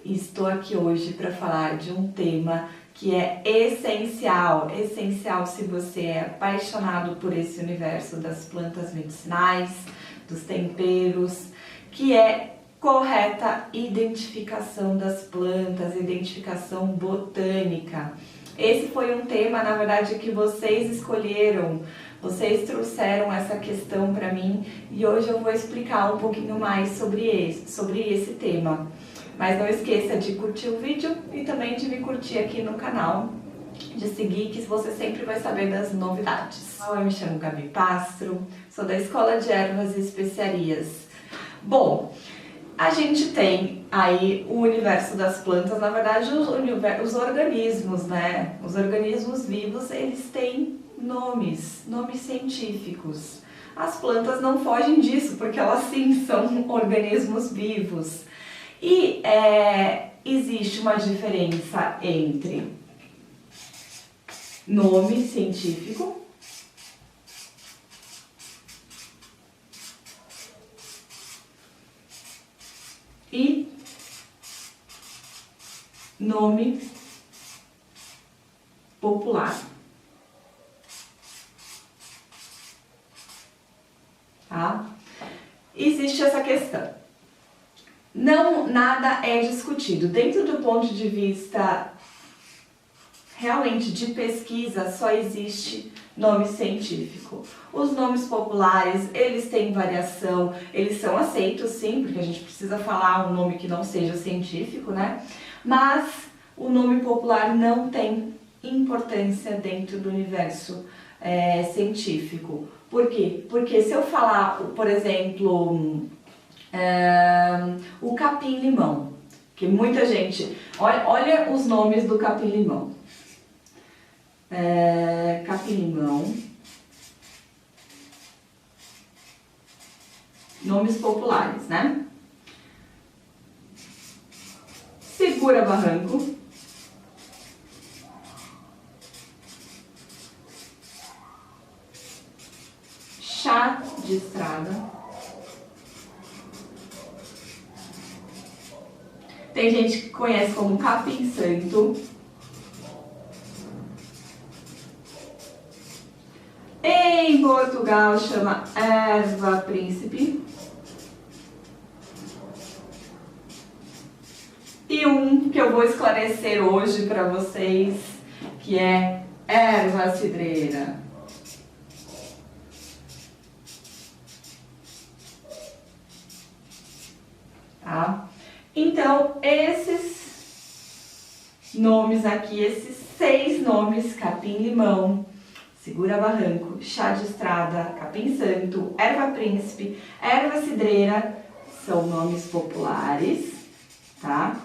e estou aqui hoje para falar de um tema que é essencial se você é apaixonado por esse universo das plantas medicinais, dos temperos, que é correta identificação das plantas, identificação botânica. Esse foi um tema, na verdade, que vocês escolheram, vocês trouxeram essa questão para mim e hoje eu vou explicar um pouquinho mais sobre esse tema. Mas não esqueça de curtir o vídeo e também de me curtir aqui no canal, de seguir, que você sempre vai saber das novidades. Eu me chamo Gabi Pastro, sou da Escola de Ervas e Especiarias. Bom, a gente tem aí o universo das plantas, na verdade os organismos, né? Os organismos vivos, eles têm nomes científicos. As plantas não fogem disso, porque elas sim são organismos vivos. E existe uma diferença entre nome científico e nome popular, tá? Existe essa questão. Nada é discutido. Dentro do ponto de vista realmente de pesquisa, só existe nome científico. Os nomes populares, eles têm variação, eles são aceitos sim, porque a gente precisa falar um nome que não seja científico, né? Mas o nome popular não tem importância dentro do universo científico. Por quê? Porque se eu falar, por exemplo, o capim-limão, que muita gente... Olha os nomes do capim-limão. Capim-limão. Nomes populares, né? Segura-barranco. Chá de estrada. Tem gente que conhece como capim-santo. Em Portugal chama erva príncipe. E um que eu vou esclarecer hoje para vocês, que é erva cidreira. Tá? Então, esses nomes aqui, esses 6 nomes, capim-limão, segura-barranco, chá de estrada, capim-santo, erva príncipe, erva cidreira, são nomes populares, tá?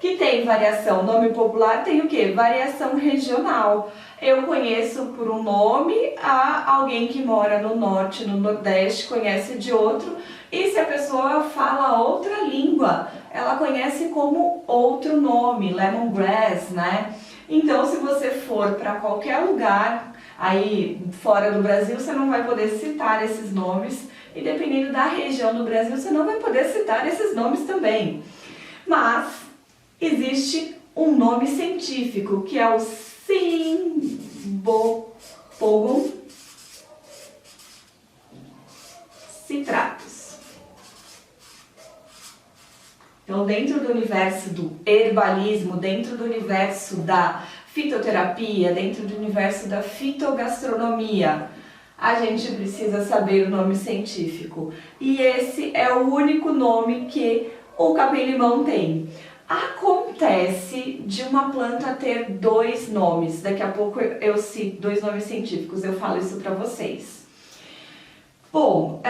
Que tem variação. Nome popular tem o quê? Variação regional. Eu conheço por um nome, alguém que mora no norte, no nordeste, conhece de outro, e se a pessoa fala outra língua, ela conhece como outro nome, lemongrass, né? Então, se você for para qualquer lugar aí fora do Brasil, você não vai poder citar esses nomes, e dependendo da região do Brasil, você não vai poder citar esses nomes também. Mas existe um nome científico, que é o Cymbopogon citratus. Então, dentro do universo do herbalismo, dentro do universo da fitoterapia, dentro do universo da fitogastronomia, a gente precisa saber o nome científico. E esse é o único nome que o capim-limão tem. Acontece de uma planta ter 2 nomes. Daqui a pouco eu cito 2 nomes científicos, eu falo isso para vocês. Bom,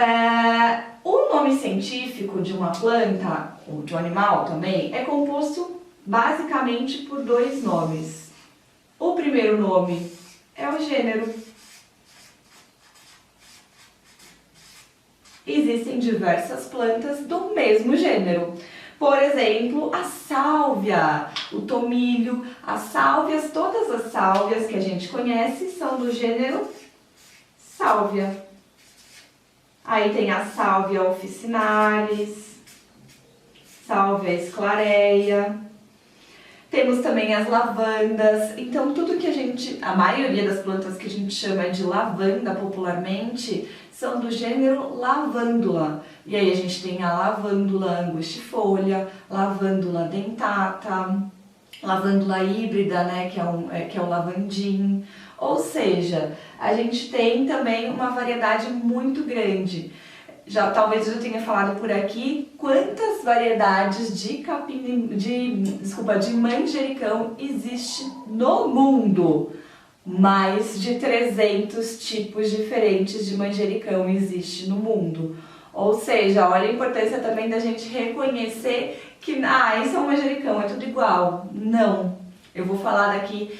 o nome científico de uma planta, ou de um animal também, é composto basicamente por 2 nomes. O primeiro nome é o gênero. Existem diversas plantas do mesmo gênero. Por exemplo, a sálvia, o tomilho, as sálvias, todas as sálvias que a gente conhece são do gênero sálvia. Aí tem a sálvia officinalis, sálvia esclareia, Temos também as lavandas. Então tudo que a maioria das plantas que a gente chama de lavanda popularmente são do gênero lavândula. E aí a gente tem a lavândula angustifolia, lavândula dentata, lavândula híbrida, né, que é o lavandim. Ou seja, a gente tem também uma variedade muito grande. Talvez eu tenha falado por aqui quantas variedades de manjericão existe no mundo. Mais de 300 tipos diferentes de manjericão existe no mundo. Ou seja, olha a importância também da gente reconhecer que isso é um manjericão, é tudo igual. Não. Eu vou falar daqui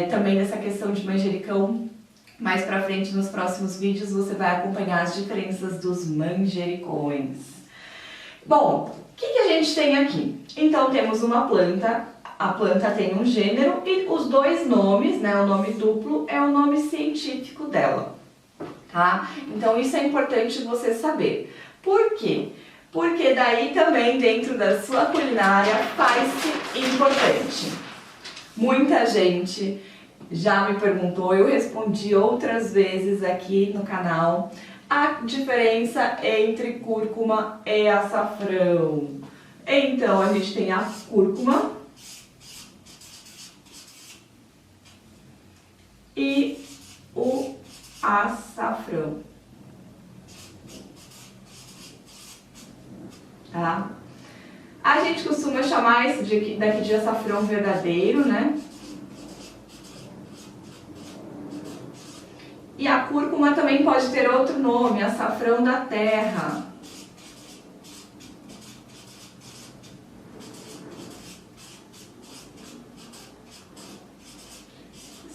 também dessa questão de manjericão mais pra frente nos próximos vídeos. Você vai acompanhar as diferenças dos manjericões. Bom, o que a gente tem aqui? Então temos uma planta, a planta tem um gênero e os dois nomes, né, o nome duplo é o nome científico dela, tá? Então isso é importante você saber. Por quê? Porque daí também dentro da sua culinária faz-se importante. Muita gente já me perguntou, eu respondi outras vezes aqui no canal, a diferença entre cúrcuma e açafrão. Então a gente tem a cúrcuma e o açafrão, tá? A gente costuma chamar isso daqui de açafrão verdadeiro, né? E a cúrcuma também pode ter outro nome, açafrão da terra.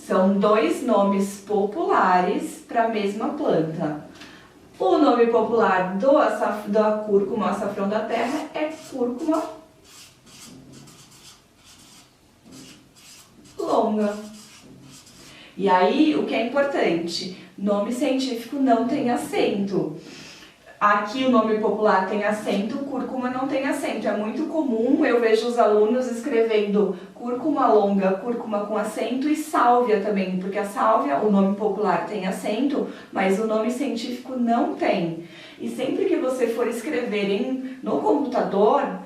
São dois nomes populares para a mesma planta. O nome popular da cúrcuma, açafrão da terra, é cúrcuma longa. E aí, o que é importante, nome científico não tem acento. Aqui o nome popular tem acento, cúrcuma não tem acento. É muito comum, eu vejo os alunos escrevendo cúrcuma longa, cúrcuma com acento e sálvia também, porque a sálvia, o nome popular tem acento, mas o nome científico não tem. E sempre que você for escrever no computador,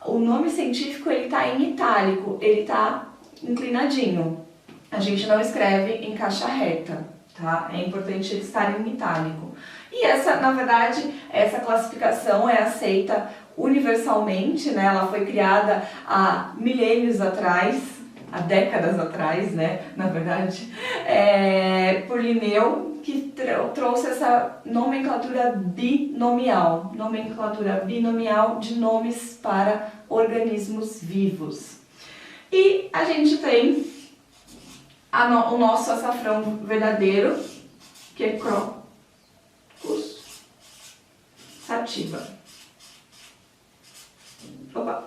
o nome científico ele está em itálico, ele está inclinadinho. A gente não escreve em caixa reta, tá? É importante ele estar em itálico. E na verdade, essa classificação é aceita universalmente, né? Ela foi criada há milênios atrás, há décadas atrás, né? Na verdade, por Linneu, que trouxe essa nomenclatura binomial de nomes para organismos vivos. E a gente tem o nosso açafrão verdadeiro, que é Crocus sativa. Crocus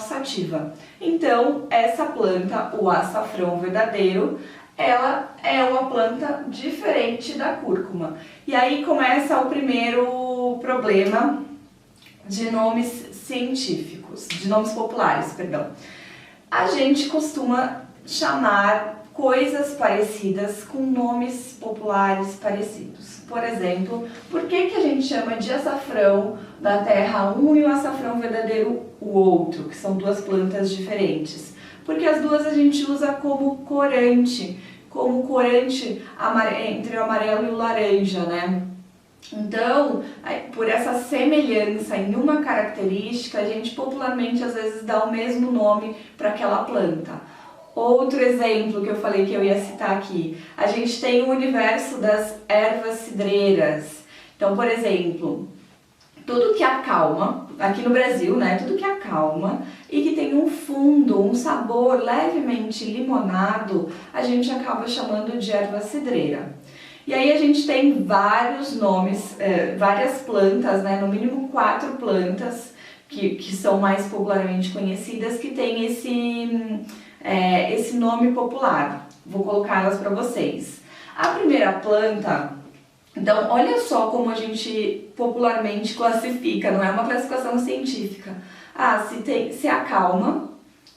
sativa. Então, essa planta, o açafrão verdadeiro, ela é uma planta diferente da cúrcuma. E aí começa o primeiro problema de nomes científicos, de nomes populares, perdão. A gente costuma chamar coisas parecidas com nomes populares parecidos. Por exemplo, por que a gente chama de açafrão da terra um e o açafrão verdadeiro o outro, que são duas plantas diferentes? Porque as duas a gente usa como corante entre o amarelo e o laranja, né? Então, por essa semelhança em uma característica, a gente popularmente às vezes dá o mesmo nome para aquela planta. Outro exemplo que eu falei que eu ia citar aqui, a gente tem o universo das ervas cidreiras. Então, por exemplo, tudo que acalma, aqui no Brasil, né, tudo que acalma e que tem um fundo, um sabor levemente limonado, a gente acaba chamando de erva cidreira. E aí a gente tem vários nomes, várias plantas, né, no mínimo 4 plantas que são mais popularmente conhecidas, que tem esse nome popular. Vou colocá-las para vocês. A primeira planta Então, olha só como a gente popularmente classifica, não é uma classificação científica. Ah, se acalma,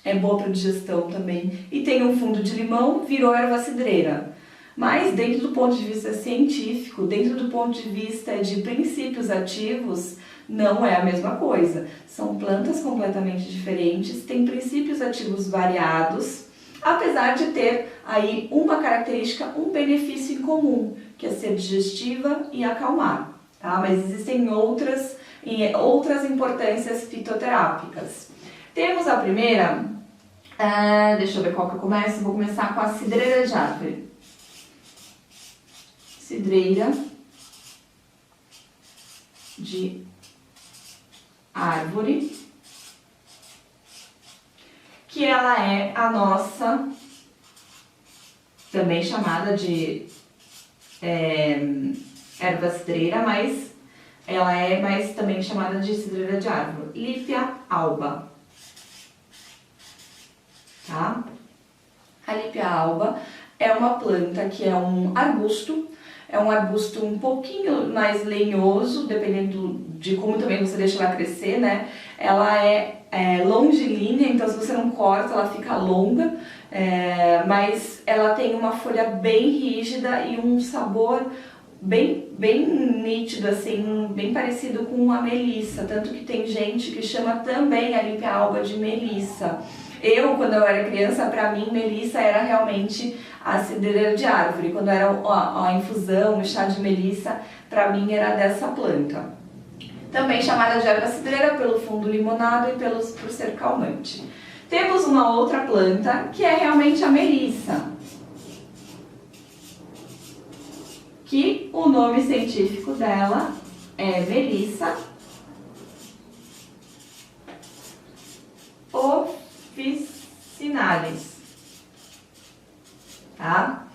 é boa para digestão também, e tem um fundo de limão, virou erva cidreira. Mas dentro do ponto de vista científico, dentro do ponto de vista de princípios ativos, não é a mesma coisa. São plantas completamente diferentes, têm princípios ativos variados, apesar de ter aí uma característica, um benefício em comum, que é ser digestiva e acalmar, tá? Mas existem outras importâncias fitoterápicas. Temos a primeira, deixa eu ver qual que eu começo, vou começar com a cidreira de árvore. Cidreira de árvore, que ela é a nossa, também chamada de erva cidreira, mas ela é mais também chamada de cidreira de árvore, Lípia alba, tá? A Lípia alba é uma planta que é um arbusto um pouquinho mais lenhoso, dependendo de como também você deixa ela crescer, né? Ela é longilínea, então se você não corta, ela fica longa, mas ela tem uma folha bem rígida e um sabor bem nítido, assim, bem parecido com a melissa, tanto que tem gente que chama também a Lípia alba de melissa. Quando eu era criança, para mim, melissa era realmente a cidreira de árvore. Quando era a infusão, o chá de melissa, para mim era dessa planta. Também chamada de erva cidreira pelo fundo limonado e por ser calmante. Temos uma outra planta que é realmente a melissa, que o nome científico dela é Melissa officinalis, tá?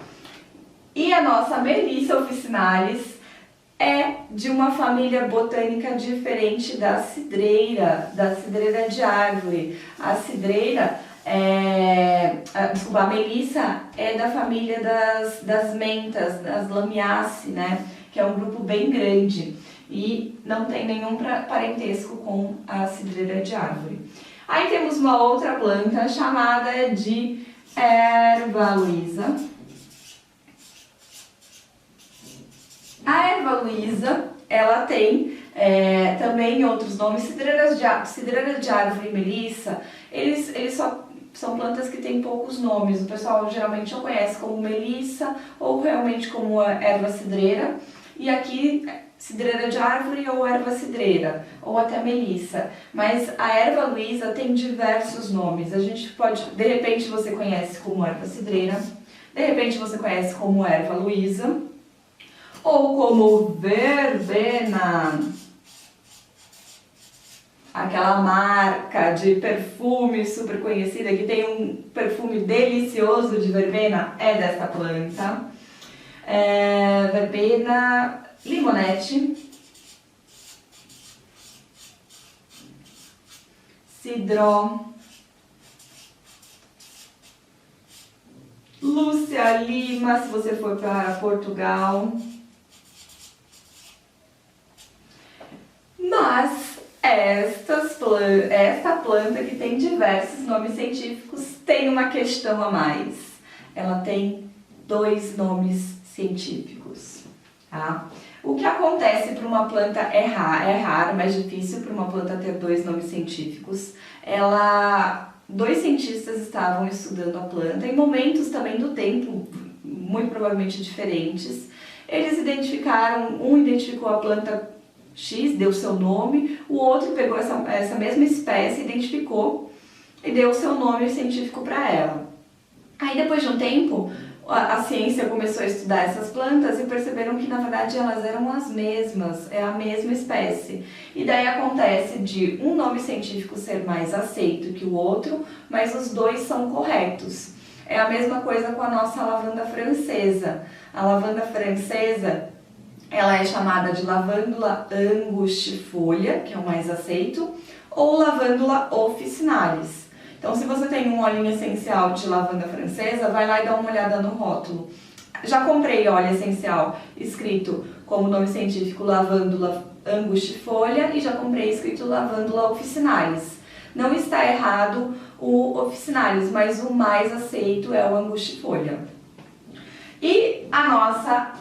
E a nossa Melissa officinalis é de uma família botânica diferente da cidreira de árvore. A cidreira a melissa é da família das mentas, das lamiaceae, né? Que é um grupo bem grande e não tem nenhum parentesco com a cidreira de árvore. Aí temos uma outra planta chamada de erva luísa. A erva luísa, ela tem também outros nomes, cidreira de árvore e melissa, eles são plantas que têm poucos nomes, o pessoal geralmente ou conhece como melissa ou realmente como erva cidreira, e aqui cidreira de árvore ou erva cidreira, ou até melissa, mas a erva luísa tem diversos nomes, a gente pode, de repente você conhece como erva cidreira, de repente você conhece como erva luísa, ou como verbena, aquela marca de perfume super conhecida que tem um perfume delicioso de verbena, é dessa planta. Verbena, limonete, cidró, Lúcia Lima, se você for para Portugal. Mas esta planta, que tem diversos nomes científicos, tem uma questão a mais. Ela tem 2 nomes científicos, tá? O que acontece para uma planta é raro, mais difícil para uma planta ter 2 nomes científicos. 2 cientistas estavam estudando a planta em momentos também do tempo muito provavelmente diferentes. Eles um identificou a planta X, deu seu nome, o outro pegou essa mesma espécie, identificou e deu seu nome científico para ela. Aí depois de um tempo, a ciência começou a estudar essas plantas e perceberam que na verdade elas eram as mesmas, é a mesma espécie. E daí acontece de um nome científico ser mais aceito que o outro, mas os 2 são corretos. É a mesma coisa com a nossa lavanda francesa. A lavanda francesa, ela é chamada de lavandula angustifolia, que é o mais aceito, ou lavandula officinalis. Então, se você tem um óleo essencial de lavanda francesa, vai lá e dá uma olhada no rótulo. Já comprei óleo essencial escrito como nome científico Lavandula angustifolia, e já comprei escrito Lavandula officinalis. Não está errado o officinalis, mas o mais aceito é o angustifolia. E a nossa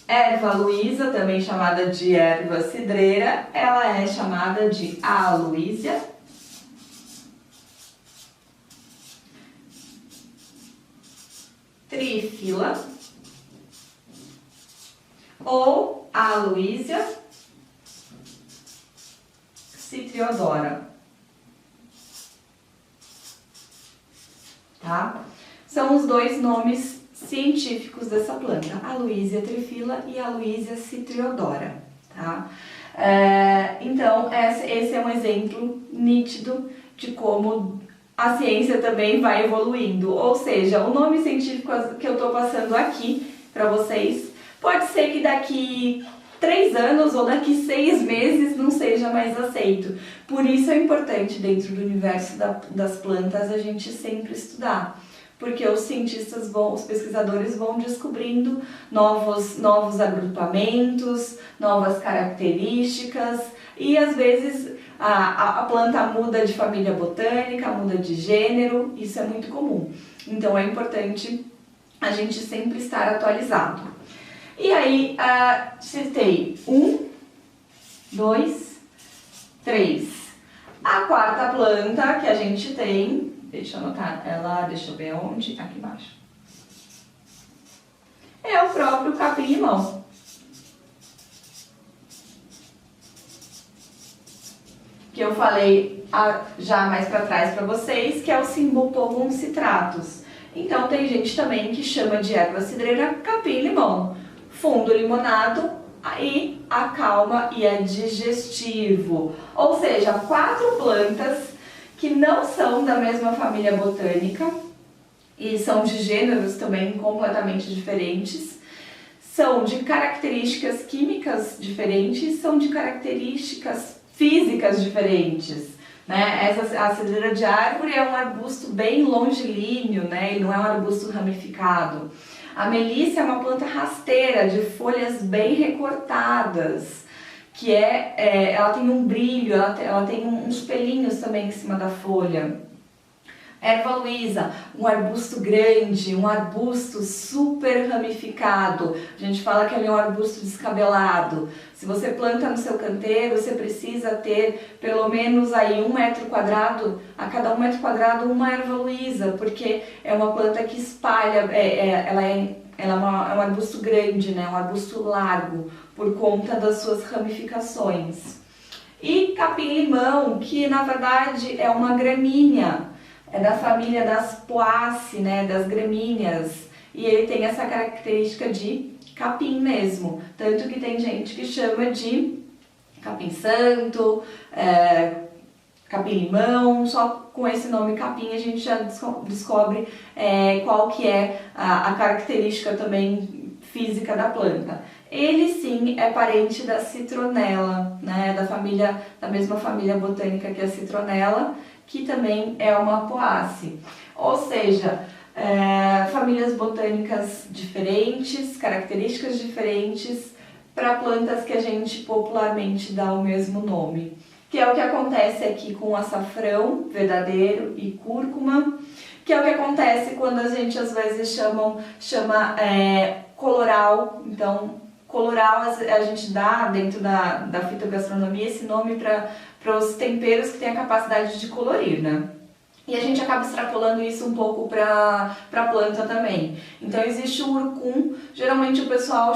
erva luísa, também chamada de erva cidreira, ela é chamada de Aloysia trifila ou Aloysia citriodora, tá? São os dois nomes científicos dessa planta, Aloysia trifila e Aloysia citriodora, tá? Então, esse é um exemplo nítido de como a ciência também vai evoluindo, ou seja, o nome científico que eu estou passando aqui para vocês, pode ser que daqui 3 anos ou daqui 6 meses não seja mais aceito. Por isso é importante, dentro do universo das plantas, a gente sempre estudar, porque os cientistas os pesquisadores vão descobrindo novos agrupamentos, novas características, e às vezes a planta muda de família botânica, muda de gênero, isso é muito comum. Então é importante a gente sempre estar atualizado. E aí, citei 1, 2, 3. A quarta planta que a gente tem, deixa eu anotar ela, deixa eu ver onde, aqui embaixo, é o próprio capim-limão. Que eu falei já mais para trás para vocês, que é o Cymbopogon citratus. Então tem gente também que chama de erva cidreira capim-limão. Fundo limonado, aí acalma e é digestivo. Ou seja, 4 plantas que não são da mesma família botânica e são de gêneros também completamente diferentes. São de características químicas diferentes, são de características físicas diferentes, né? A cidreira de árvore é um arbusto bem longilíneo, né? Ele não é um arbusto ramificado. A melícia é uma planta rasteira, de folhas bem recortadas, que ela tem um brilho, ela tem uns pelinhos também em cima da folha. Erva luísa, um arbusto grande, um arbusto super ramificado. A gente fala que ele é um arbusto descabelado. Se você planta no seu canteiro, você precisa ter pelo menos aí 1 metro quadrado, a cada 1 metro quadrado uma erva luísa, porque é uma planta que espalha, ela é um arbusto grande, né? Um arbusto largo, por conta das suas ramificações. E capim-limão, que na verdade é uma gramínea, é da família das poaceae, né, das gramíneas, e ele tem essa característica de capim mesmo, tanto que tem gente que chama de capim-santo, capim-limão. Só com esse nome capim a gente já descobre qual que é a característica também física da planta. Ele sim é parente da citronela, né, da mesma família botânica que a citronela, que também é uma poaceae. Ou seja, famílias botânicas diferentes, características diferentes para plantas que a gente popularmente dá o mesmo nome. Que é o que acontece aqui com açafrão verdadeiro e cúrcuma, que é o que acontece quando a gente às vezes chama coloral. Então, coloral a gente dá dentro da fitogastronomia esse nome para os temperos que têm a capacidade de colorir, né? E a gente acaba extrapolando isso um pouco para a planta também. Então existe o urucum, geralmente o pessoal,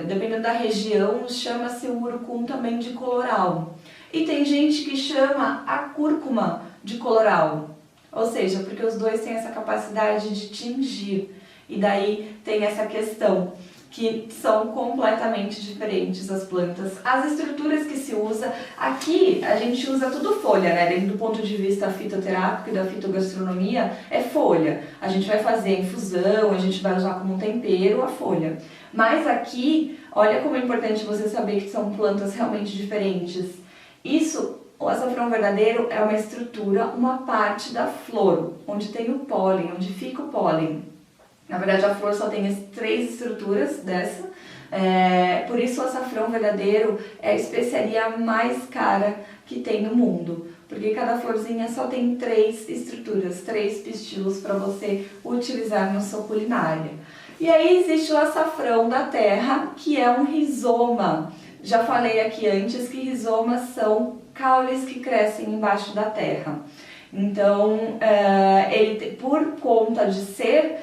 dependendo da região, chama-se o urucum também de coloral. E tem gente que chama a cúrcuma de coloral, ou seja, porque os dois têm essa capacidade de tingir. E daí tem essa questão, que são completamente diferentes as plantas. As estruturas que se usa, aqui a gente usa tudo folha, né? Dentro do ponto de vista fitoterápico e da fitogastronomia, é folha. A gente vai fazer infusão, a gente vai usar como um tempero a folha. Mas aqui, olha como é importante você saber que são plantas realmente diferentes. O açafrão verdadeiro é uma estrutura, uma parte da flor, onde tem o pólen, onde fica o pólen. Na verdade, a flor só tem 3 estruturas dessa, Por isso o açafrão verdadeiro é a especiaria mais cara que tem no mundo, porque cada florzinha só tem 3 estruturas, 3 pistilos para você utilizar na sua culinária. E aí existe o açafrão da terra, que é um rizoma. Já falei aqui antes que rizomas são caules que crescem embaixo da terra. Então, ele, por conta de ser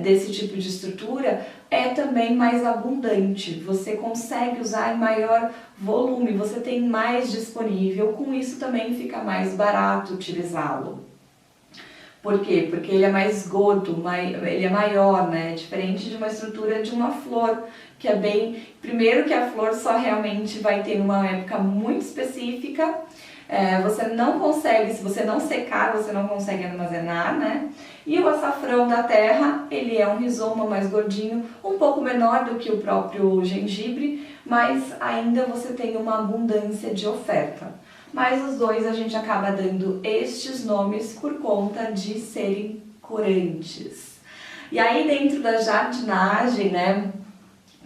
desse tipo de estrutura, é também mais abundante. Você consegue usar em maior volume, você tem mais disponível, com isso também fica mais barato utilizá-lo. Por quê? Porque ele é mais gordo, ele é maior, né? Diferente de uma estrutura de uma flor, que é bem... Primeiro que a flor só realmente vai ter numa época muito específica, você não consegue, se você não secar, você não consegue armazenar, né? E o açafrão da terra, ele é um rizoma mais gordinho, um pouco menor do que o próprio gengibre, mas ainda você tem uma abundância de oferta. Mas os dois a gente acaba dando estes nomes por conta de serem corantes. E aí dentro da jardinagem, né,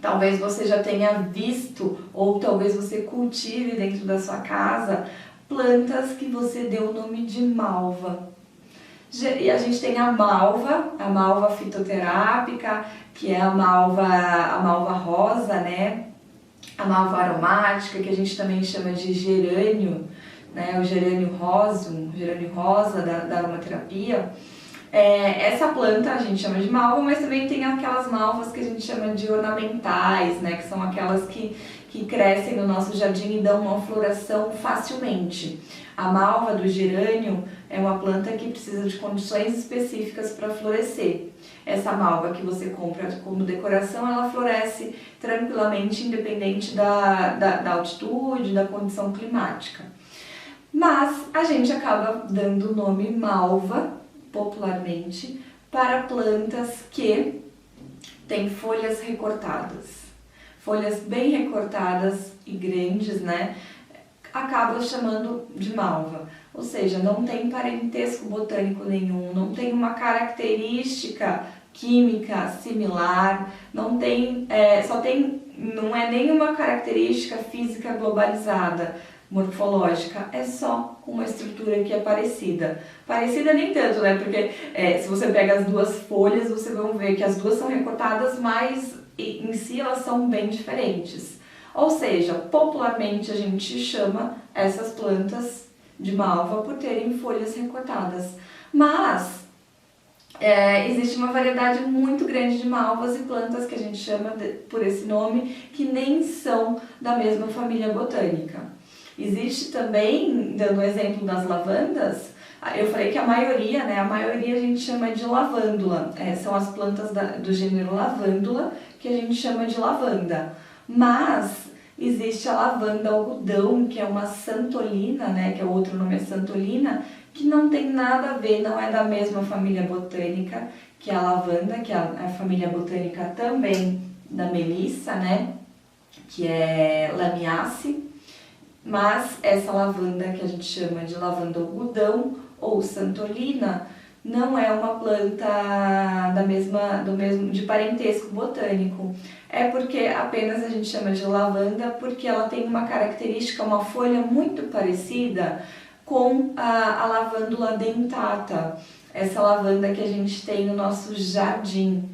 talvez você já tenha visto ou talvez você cultive dentro da sua casa plantas que você deu o nome de malva. E a gente tem a malva fitoterápica, que é a malva rosa, né? A malva aromática, que a gente também chama de gerânio, né? O gerânio rosa da aromaterapia. Essa planta a gente chama de malva, mas também tem aquelas malvas que a gente chama de ornamentais, né? Que são aquelas que crescem no nosso jardim e dão uma floração facilmente. A malva do gerânio é uma planta que precisa de condições específicas para florescer. Essa malva que você compra como decoração, ela floresce tranquilamente, independente da altitude, da condição climática. Mas a gente acaba dando o nome malva, popularmente, para plantas que têm folhas recortadas. Folhas bem recortadas e grandes, né? Acaba chamando de malva, ou seja, não tem parentesco botânico nenhum, não tem uma característica química similar, não é nenhuma característica física globalizada, morfológica, é só uma estrutura que é parecida. Parecida nem tanto, né? Porque se você pega as duas folhas, você vai ver que as duas são recortadas, mas em si elas são bem diferentes. Ou seja, popularmente a gente chama essas plantas de malva por terem folhas recortadas. Mas existe uma variedade muito grande de malvas e plantas que a gente chama por esse nome, que nem são da mesma família botânica. Existe também, dando o exemplo das lavandas, eu falei que a maioria a gente chama de lavândula. São as plantas do gênero lavândula que a gente chama de lavanda. Mas existe a lavanda algodão, que é uma santolina, né, que o outro nome é santolina, que não tem nada a ver, não é da mesma família botânica que a lavanda, que é a família botânica também da melissa, né, que é Lamiaceae. Mas essa lavanda que a gente chama de lavanda algodão ou santolina não é uma planta de parentesco botânico. É porque apenas a gente chama de lavanda porque ela tem uma característica, uma folha muito parecida com a lavândula dentata, essa lavanda que a gente tem no nosso jardim,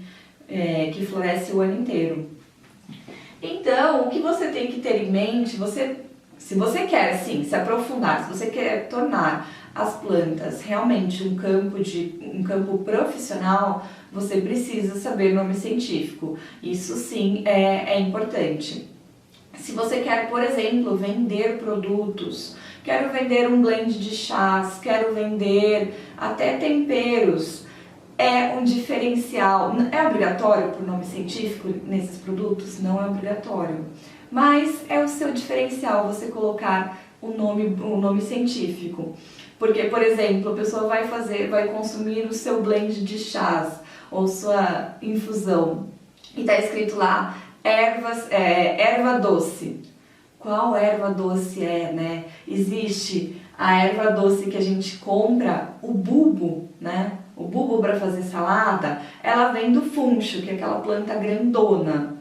que floresce o ano inteiro. Então, o que você tem que ter em mente, se você quer sim se aprofundar, se você quer tornar as plantas realmente um campo profissional, você precisa saber nome científico. Isso sim é importante. Se você quer, por exemplo, vender produtos, quero vender um blend de chás, quero vender até temperos, é um diferencial. É obrigatório por nome científico nesses produtos? Não é obrigatório. Mas é o seu diferencial você colocar o nome científico. Porque, por exemplo, a pessoa vai consumir o seu blend de chás ou sua infusão e está escrito lá erva doce. Qual erva doce é, né? Existe a erva doce que a gente compra, o bulbo, né? O bulbo para fazer salada, ela vem do funcho, que é aquela planta grandona.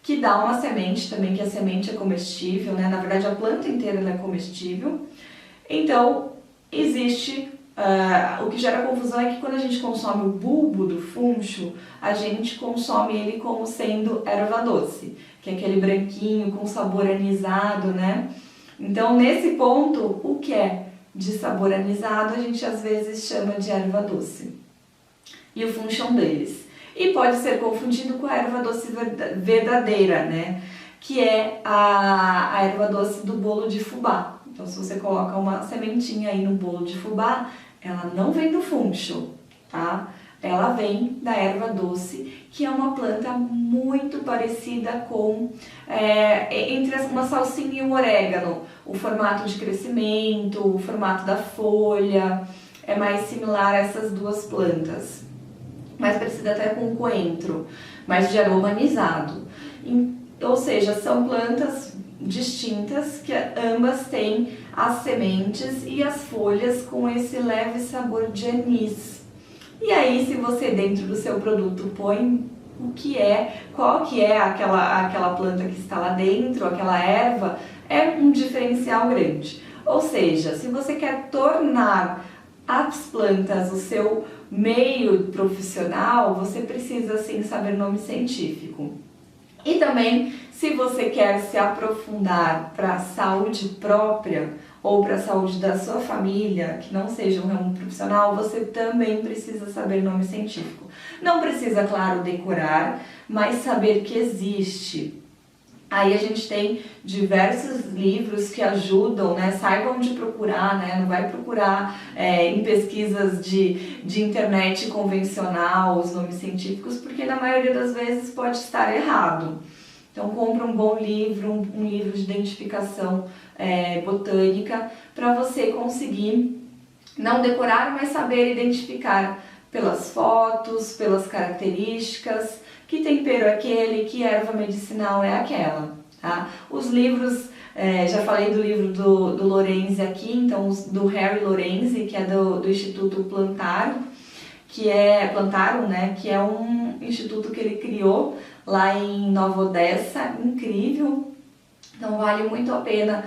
que dá uma semente também, que a semente é comestível, né? Na verdade, a planta inteira ela é comestível. Então, existe... o que gera confusão é que quando a gente consome o bulbo do funcho, a gente consome ele como sendo erva doce, que é aquele branquinho com sabor anisado, né? Então, nesse ponto, o que é de sabor anisado, a gente às vezes chama de erva doce. E o funcho é um deles. E pode ser confundido com a erva doce verdadeira, né? Que é a erva doce do bolo de fubá. Então, se você coloca uma sementinha aí no bolo de fubá, ela não vem do funcho, tá? Ela vem da erva doce, que é uma planta muito parecida com, entre uma salsinha e um orégano. O formato de crescimento, o formato da folha, é mais similar a essas duas plantas. Mais parecida até com o coentro, mas de aroma anisado. Ou seja, são plantas distintas que ambas têm as sementes e as folhas com esse leve sabor de anis. E aí, se você dentro do seu produto põe qual que é aquela planta que está lá dentro, aquela erva, é um diferencial grande. Ou seja, se você quer tornar as plantas o seu meio profissional, você precisa sim saber nome científico. E também, se você quer se aprofundar para a saúde própria ou para a saúde da sua família, que não seja um ramo profissional, você também precisa saber nome científico. Não precisa, claro, decorar, mas saber que existe. Aí a gente tem diversos livros que ajudam, né? Saiba onde procurar, né? Não vai procurar em pesquisas de internet convencional os nomes científicos, porque na maioria das vezes pode estar errado. Então compra um bom livro, um livro de identificação botânica, para você conseguir não decorar, mas saber identificar pelas fotos, pelas características, que tempero é aquele, que erva medicinal é aquela, tá? Os livros, já falei do livro do Lorenzi aqui, então do Harry Lorenzi, que é do Instituto Plantarum, né, que é um instituto que ele criou lá em Nova Odessa, incrível. Então vale muito a pena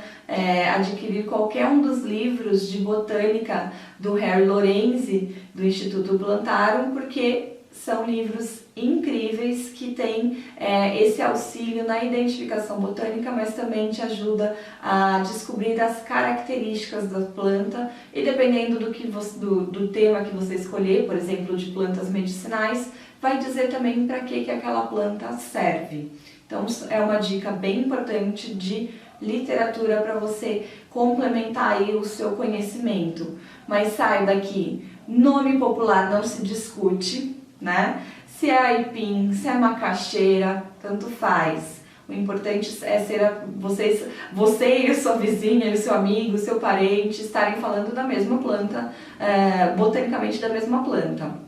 adquirir qualquer um dos livros de botânica do Harry Lorenzi, do Instituto Plantarum, porque são livros incríveis que têm esse auxílio na identificação botânica, mas também te ajuda a descobrir as características da planta e dependendo do tema que você escolher, por exemplo, de plantas medicinais, vai dizer também para que aquela planta serve. Então é uma dica bem importante de literatura para você complementar aí o seu conhecimento. Mas saiba que nome popular não se discute, né? Se é aipim, se é macaxeira, tanto faz. O importante é você e a sua vizinha, o seu amigo, o seu parente estarem falando da mesma planta, botanicamente da mesma planta.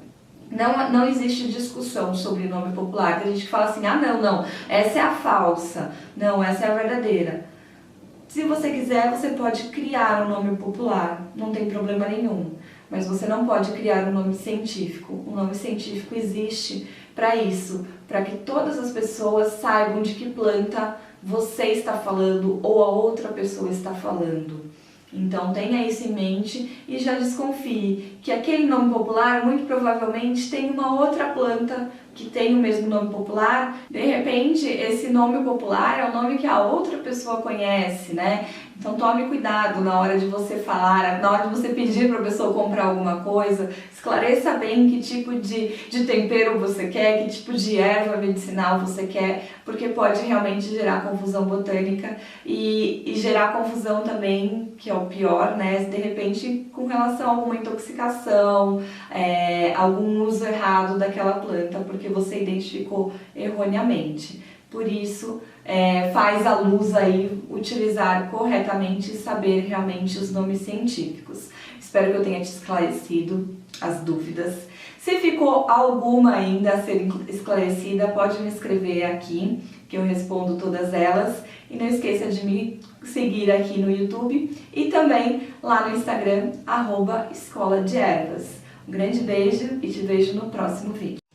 Não existe discussão sobre nome popular. Tem gente que fala assim, não, essa é a falsa, não, essa é a verdadeira. Se você quiser, você pode criar um nome popular, não tem problema nenhum. Mas você não pode criar um nome científico. O nome científico existe para isso, para que todas as pessoas saibam de que planta você está falando ou a outra pessoa está falando. Então tenha isso em mente e já desconfie que aquele nome popular muito provavelmente tem uma outra planta que tem o mesmo nome popular. De repente esse nome popular é o nome que a outra pessoa conhece, né? Então tome cuidado na hora de você falar, na hora de você pedir para a pessoa comprar alguma coisa, esclareça bem que tipo de tempero você quer, que tipo de erva medicinal você quer, porque pode realmente gerar confusão botânica e gerar confusão também, que é o pior, né? De repente com relação a alguma intoxicação, algum uso errado daquela planta, porque você identificou erroneamente. Por isso, faz a luz aí utilizar corretamente e saber realmente os nomes científicos. Espero que eu tenha te esclarecido as dúvidas. Se ficou alguma ainda a ser esclarecida, pode me escrever aqui, que eu respondo todas elas. E não esqueça de me seguir aqui no YouTube e também lá no Instagram, @Escola de Ervas. Um grande beijo e te vejo no próximo vídeo.